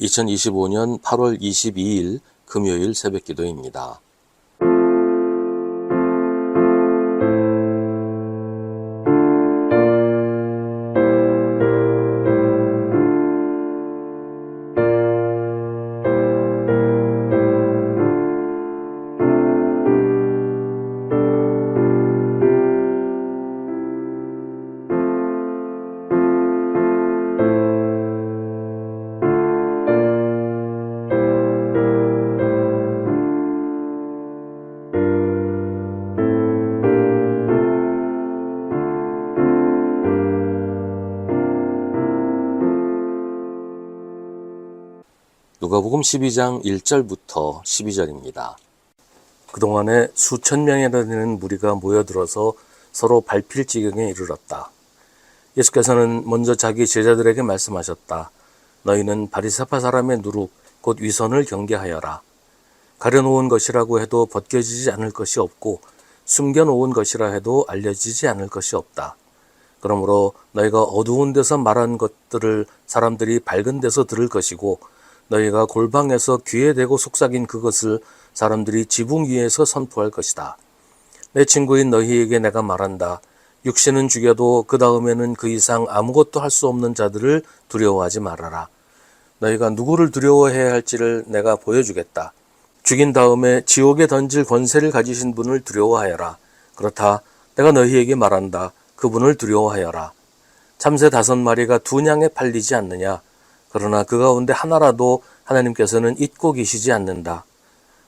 2025년 8월 22일 금요일 새벽기도입니다. 누가복음 12장 1절부터 12절입니다. 그동안에 수천 명이나 되는 무리가 모여들어서 서로 밟힐 지경에 이르렀다. 예수께서는 먼저 자기 제자들에게 말씀하셨다. 너희는 바리새파 사람의 누룩 곧 위선을 경계하여라. 가려놓은 것이라고 해도 벗겨지지 않을 것이 없고 숨겨놓은 것이라 해도 알려지지 않을 것이 없다. 그러므로 너희가 어두운 데서 말한 것들을 사람들이 밝은 데서 들을 것이고 너희가 골방에서 귀에 대고 속삭인 그것을 사람들이 지붕 위에서 선포할 것이다. 내 친구인 너희에게 내가 말한다. 육신은 죽여도 그 다음에는 그 이상 아무것도 할 수 없는 자들을 두려워하지 말아라. 너희가 누구를 두려워해야 할지를 내가 보여주겠다. 죽인 다음에 지옥에 던질 권세를 가지신 분을 두려워하여라. 그렇다. 내가 너희에게 말한다. 그분을 두려워하여라. 참새 5마리가 2냥에 팔리지 않느냐. 그러나 그 가운데 하나라도 하나님께서는 잊고 계시지 않는다.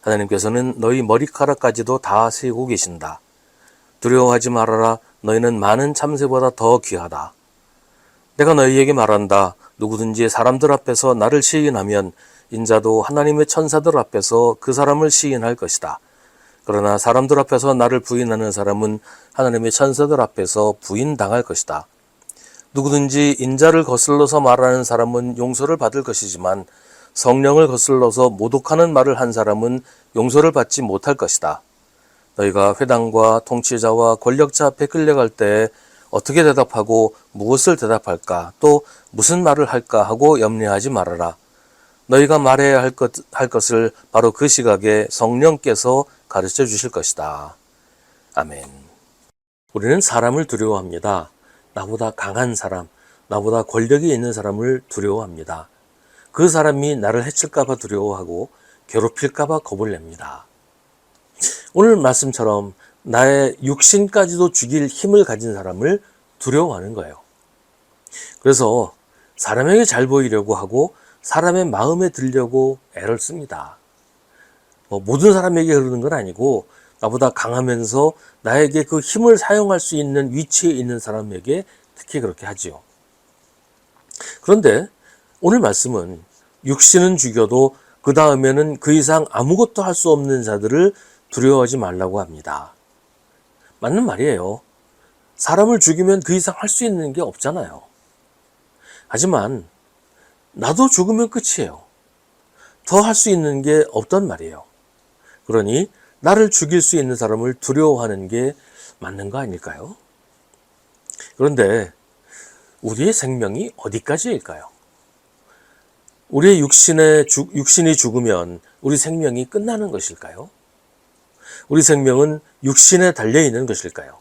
하나님께서는 너희 머리카락까지도 다 세고 계신다. 두려워하지 말아라. 너희는 많은 참새보다 더 귀하다. 내가 너희에게 말한다. 누구든지 사람들 앞에서 나를 시인하면 인자도 하나님의 천사들 앞에서 그 사람을 시인할 것이다. 그러나 사람들 앞에서 나를 부인하는 사람은 하나님의 천사들 앞에서 부인당할 것이다. 누구든지 인자를 거슬러서 말하는 사람은 용서를 받을 것이지만 성령을 거슬러서 모독하는 말을 한 사람은 용서를 받지 못할 것이다. 너희가 회당과 통치자와 권력자 앞에 끌려갈 때 어떻게 대답하고 무엇을 대답할까 또 무슨 말을 할까 하고 염려하지 말아라. 너희가 말해야 할 것을 바로 그 시각에 성령께서 가르쳐 주실 것이다. 아멘. 우리는 사람을 두려워합니다. 나보다 강한 사람, 나보다 권력이 있는 사람을 두려워합니다. 그 사람이 나를 해칠까봐 두려워하고 괴롭힐까봐 겁을 냅니다. 오늘 말씀처럼 나의 육신까지도 죽일 힘을 가진 사람을 두려워하는 거예요. 그래서 사람에게 잘 보이려고 하고 사람의 마음에 들려고 애를 씁니다. 모든 사람에게 그러는 건 아니고 나보다 강하면서 나에게 그 힘을 사용할 수 있는 위치에 있는 사람에게 특히 그렇게 하지요. 그런데 오늘 말씀은 육신은 죽여도 그 다음에는 그 이상 아무것도 할 수 없는 자들을 두려워하지 말라고 합니다. 맞는 말이에요. 사람을 죽이면 그 이상 할 수 있는 게 없잖아요. 하지만 나도 죽으면 끝이에요. 더 할 수 있는 게 없단 말이에요. 그러니 나를 죽일 수 있는 사람을 두려워하는 게 맞는 거 아닐까요? 그런데 우리의 생명이 어디까지일까요? 우리의 육신이 죽으면 우리 생명이 끝나는 것일까요? 우리 생명은 육신에 달려있는 것일까요?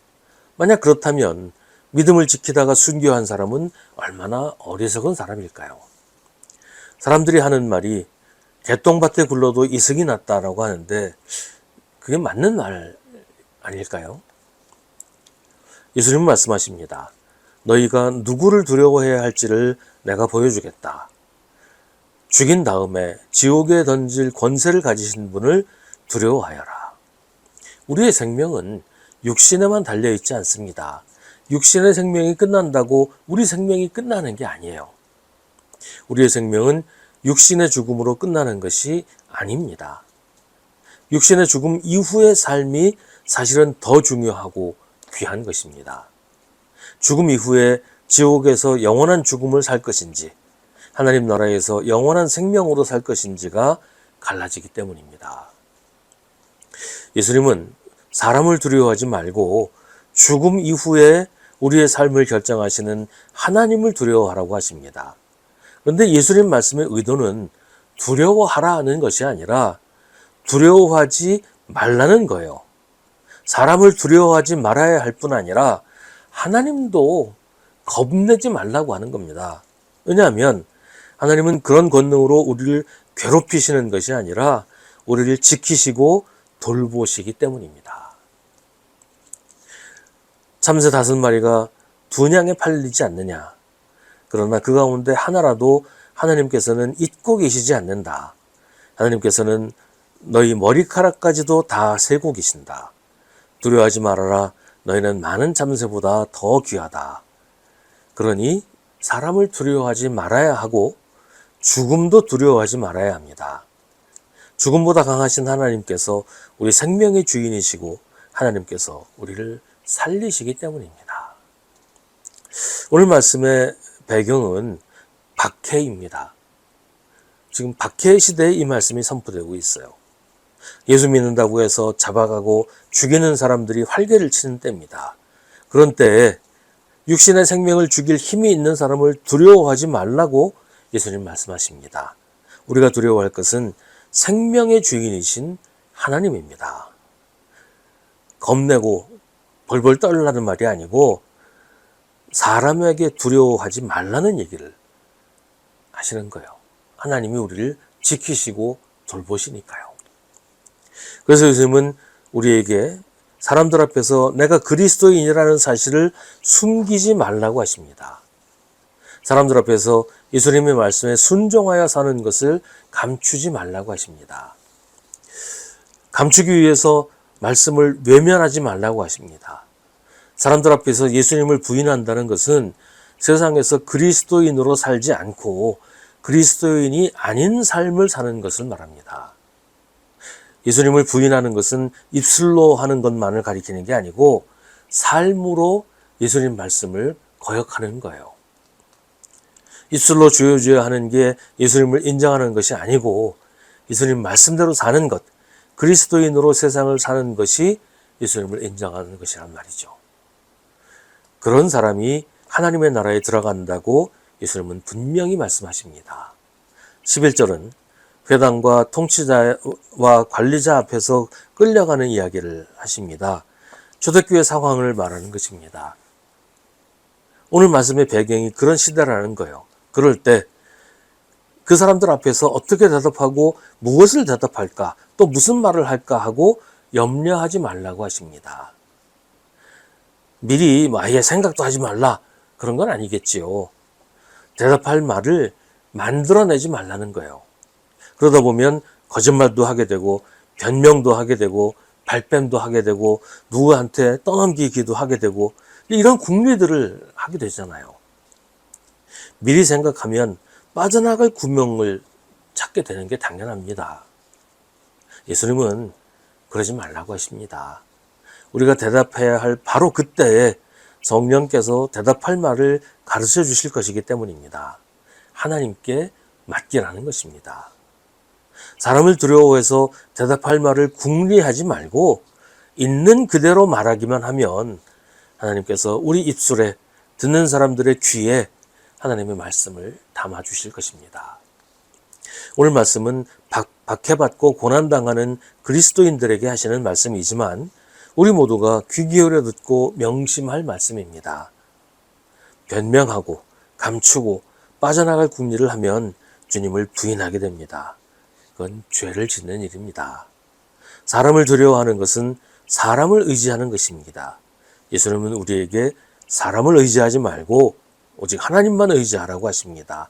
만약 그렇다면 믿음을 지키다가 순교한 사람은 얼마나 어리석은 사람일까요? 사람들이 하는 말이 개똥밭에 굴러도 이승이 낫다라고 하는데 그게 맞는 말 아닐까요? 예수님은 말씀하십니다. 너희가 누구를 두려워해야 할지를 내가 보여주겠다. 죽인 다음에 지옥에 던질 권세를 가지신 분을 두려워하여라. 우리의 생명은 육신에만 달려있지 않습니다. 육신의 생명이 끝난다고 우리 생명이 끝나는 게 아니에요. 우리의 생명은 육신의 죽음으로 끝나는 것이 아닙니다. 육신의 죽음 이후의 삶이 사실은 더 중요하고 귀한 것입니다. 죽음 이후에 지옥에서 영원한 죽음을 살 것인지 하나님 나라에서 영원한 생명으로 살 것인지가 갈라지기 때문입니다. 예수님은 사람을 두려워하지 말고 죽음 이후에 우리의 삶을 결정하시는 하나님을 두려워하라고 하십니다. 그런데 예수님 말씀의 의도는 두려워하라는 것이 아니라 두려워하지 말라는 거예요. 사람을 두려워하지 말아야 할 뿐 아니라 하나님도 겁내지 말라고 하는 겁니다. 왜냐하면 하나님은 그런 권능으로 우리를 괴롭히시는 것이 아니라 우리를 지키시고 돌보시기 때문입니다. 참새 5마리가 2냥에 팔리지 않느냐. 그러나 그 가운데 하나라도 하나님께서는 잊고 계시지 않는다. 하나님께서는 너희 머리카락까지도 다 세고 계신다. 두려워하지 말아라. 너희는 많은 참새보다 더 귀하다. 그러니 사람을 두려워하지 말아야 하고 죽음도 두려워하지 말아야 합니다. 죽음보다 강하신 하나님께서 우리 생명의 주인이시고 하나님께서 우리를 살리시기 때문입니다. 오늘 말씀의 배경은 박해입니다. 지금 박해 시대에 이 말씀이 선포되고 있어요. 예수 믿는다고 해서 잡아가고 죽이는 사람들이 활개를 치는 때입니다. 그런 때에 육신의 생명을 죽일 힘이 있는 사람을 두려워하지 말라고 예수님 말씀하십니다. 우리가 두려워할 것은 생명의 주인이신 하나님입니다. 겁내고 벌벌 떨라는 말이 아니고 사람에게 두려워하지 말라는 얘기를 하시는 거예요. 하나님이 우리를 지키시고 돌보시니까요. 그래서 예수님은 우리에게 사람들 앞에서 내가 그리스도인이라는 사실을 숨기지 말라고 하십니다. 사람들 앞에서 예수님의 말씀에 순종하여 사는 것을 감추지 말라고 하십니다. 감추기 위해서 말씀을 외면하지 말라고 하십니다. 사람들 앞에서 예수님을 부인한다는 것은 세상에서 그리스도인으로 살지 않고 그리스도인이 아닌 삶을 사는 것을 말합니다. 예수님을 부인하는 것은 입술로 하는 것만을 가리키는 게 아니고 삶으로 예수님 말씀을 거역하는 거예요. 입술로 주여 주여 하는 게 예수님을 인정하는 것이 아니고 예수님 말씀대로 사는 것, 그리스도인으로 세상을 사는 것이 예수님을 인정하는 것이란 말이죠. 그런 사람이 하나님의 나라에 들어간다고 예수님은 분명히 말씀하십니다. 11절은 회당과 통치자와 관리자 앞에서 끌려가는 이야기를 하십니다. 초대교회 상황을 말하는 것입니다. 오늘 말씀의 배경이 그런 시대라는 거예요. 그럴 때 그 사람들 앞에서 어떻게 대답하고 무엇을 대답할까, 또 무슨 말을 할까 하고 염려하지 말라고 하십니다. 미리 아예 생각도 하지 말라, 그런 건 아니겠지요. 대답할 말을 만들어내지 말라는 거예요. 그러다 보면 거짓말도 하게 되고 변명도 하게 되고 발뺌도 하게 되고 누구한테 떠넘기기도 하게 되고 이런 궁리들을 하게 되잖아요. 미리 생각하면 빠져나갈 구멍을 찾게 되는 게 당연합니다. 예수님은 그러지 말라고 하십니다. 우리가 대답해야 할 바로 그때에 성령께서 대답할 말을 가르쳐 주실 것이기 때문입니다. 하나님께 맡기라는 것입니다. 사람을 두려워해서 대답할 말을 궁리하지 말고 있는 그대로 말하기만 하면 하나님께서 우리 입술에, 듣는 사람들의 귀에 하나님의 말씀을 담아 주실 것입니다. 오늘 말씀은 박해받고 고난당하는 그리스도인들에게 하시는 말씀이지만 우리 모두가 귀 기울여 듣고 명심할 말씀입니다. 변명하고 감추고 빠져나갈 궁리를 하면 주님을 부인하게 됩니다. 그건 죄를 짓는 일입니다. 사람을 두려워하는 것은 사람을 의지하는 것입니다. 예수님은 우리에게 사람을 의지하지 말고 오직 하나님만 의지하라고 하십니다.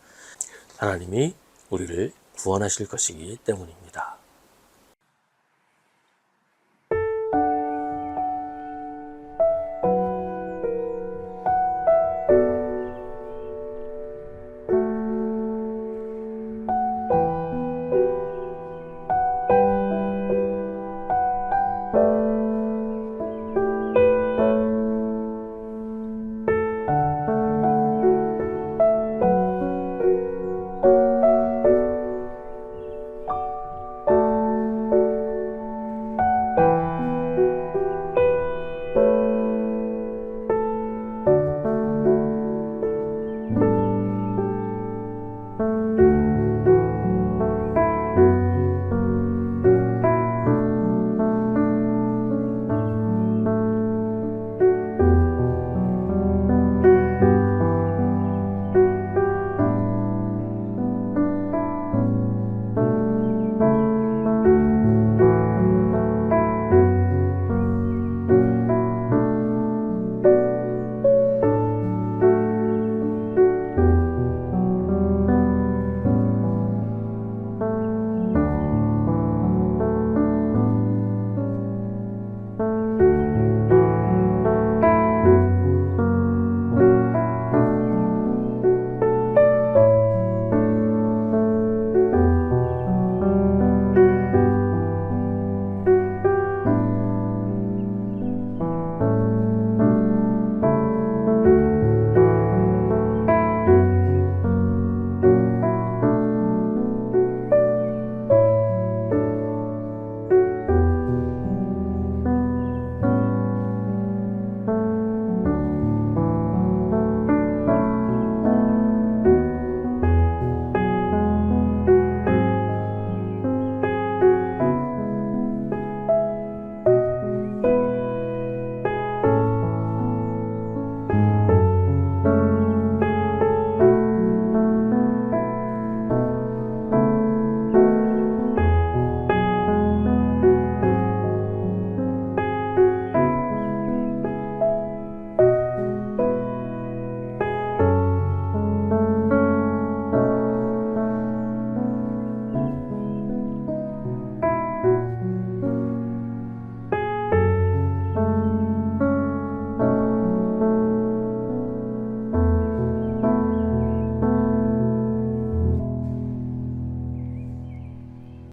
하나님이 우리를 구원하실 것이기 때문입니다.